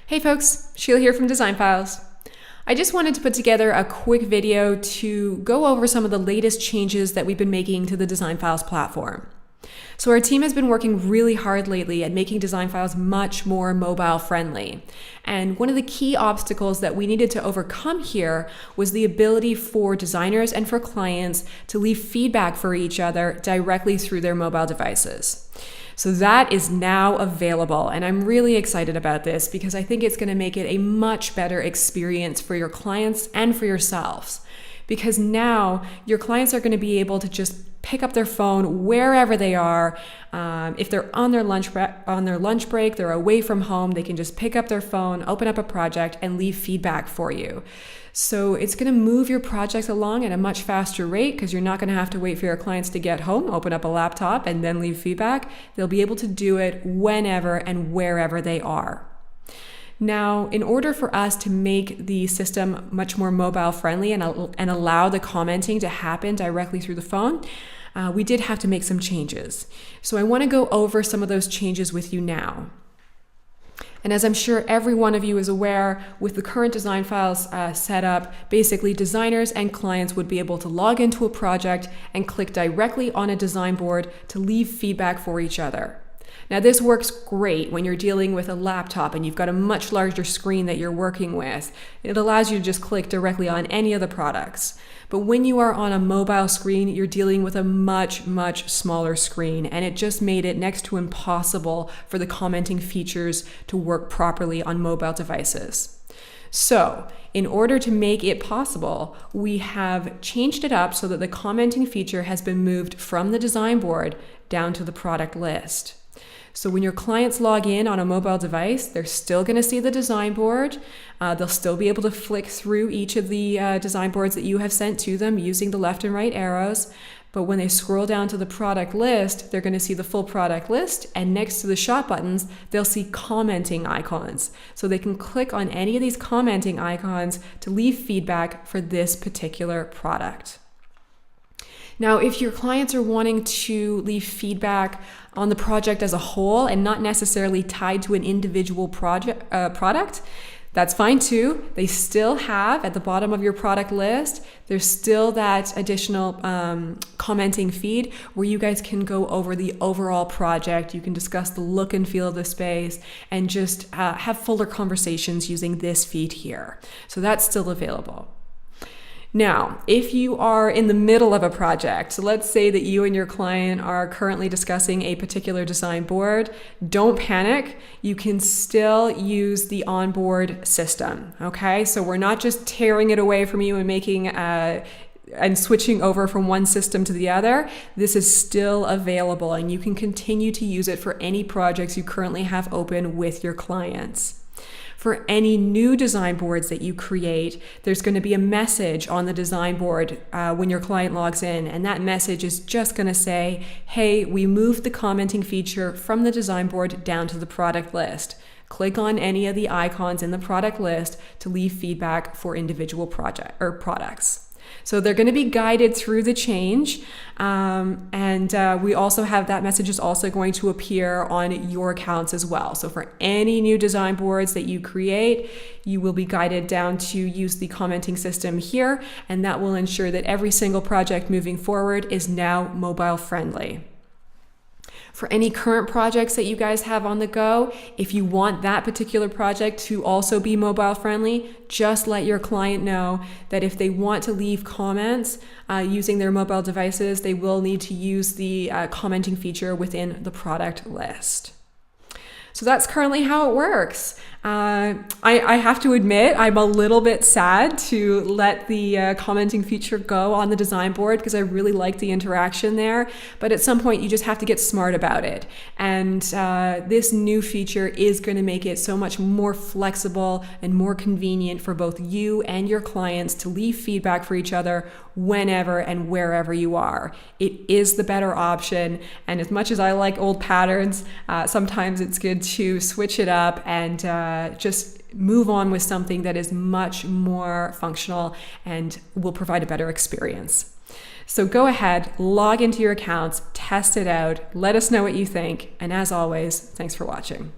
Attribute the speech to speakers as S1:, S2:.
S1: Hey folks, Sheila here from Design Files. I just wanted to put together a quick video to go over some of the latest changes that we've been making to the Design Files platform. So our team has been working really hard lately at making Design Files much more mobile friendly. And one of the key obstacles that we needed to overcome here was the ability for designers and for clients to leave feedback for each other directly through their mobile devices. So that is now available, and I'm really excited about this because I think it's going to make it a much better experience for your clients and for yourselves. Because now your clients are going to be able to just pick up their phone wherever they are. If they're on their lunch break, they're away from home, they can just pick up their phone, open up a project, and leave feedback for you. So it's going to move your projects along at a much faster rate because you're not going to have to wait for your clients to get home, open up a laptop, and then leave feedback. They'll be able to do it whenever and wherever they are. Now, in order for us to make the system much more mobile friendly and allow the commenting to happen directly through the phone, we did have to make some changes. So I want to go over some of those changes with you now. And as I'm sure every one of you is aware, with the current Design Files setup, basically designers and clients would be able to log into a project and click directly on a design board to leave feedback for each other. Now this works great when you're dealing with a laptop and you've got a much larger screen that you're working with. It allows you to just click directly on any of the products. But when you are on a mobile screen, you're dealing with a much smaller screen, and it just made it next to impossible for the commenting features to work properly on mobile devices. So, in order to make it possible, we have changed it up so that the commenting feature has been moved from the design board down to the product list. So when your clients log in on a mobile device, they're still going to see the design board. They'll still be able to flick through each of the design boards that you have sent to them using the left and right arrows. But when they scroll down to the product list, they're going to see the full product list, and next to the shop buttons, they'll see commenting icons. So they can click on any of these commenting icons to leave feedback for this particular product. Now, if your clients are wanting to leave feedback on the project as a whole and not necessarily tied to an individual product, that's fine too. They still have at the bottom of your product list, there's still that additional commenting feed where you guys can go over the overall project. You can discuss the look and feel of the space and just have fuller conversations using this feed here. So that's still available. Now, if you are in the middle of a project, so let's say that you and your client are currently discussing a particular design board, don't panic. You can still use the onboard system, okay? So we're not just tearing it away from you and making and switching over from one system to the other. This is still available, and you can continue to use it for any projects you currently have open with your clients. For any new design boards that you create, there's going to be a message on the design board when your client logs in, and that message is just going to say, hey, we moved the commenting feature from the design board down to the product list. Click on any of the icons in the product list to leave feedback for individual products. So they're going to be guided through the change, and we also have that message is also going to appear on your accounts as well. So for any new design boards that you create, you will be guided down to use the commenting system here, and that will ensure that every single project moving forward is now mobile friendly. For any current projects that you guys have on the go, if you want that particular project to also be mobile friendly, just let your client know that if they want to leave comments using their mobile devices, they will need to use the commenting feature within the product list. So that's currently how it works. I have to admit, I'm a little bit sad to let the commenting feature go on the design board because I really like the interaction there. But at some point, you just have to get smart about it. And this new feature is going to make it so much more flexible and more convenient for both you and your clients to leave feedback for each other whenever and wherever you are. It is the better option. And as much as I like old patterns, sometimes it's good to switch it up and just move on with something that is much more functional and will provide a better experience. So go ahead, log into your accounts, test it out, let us know what you think, and as always, thanks for watching.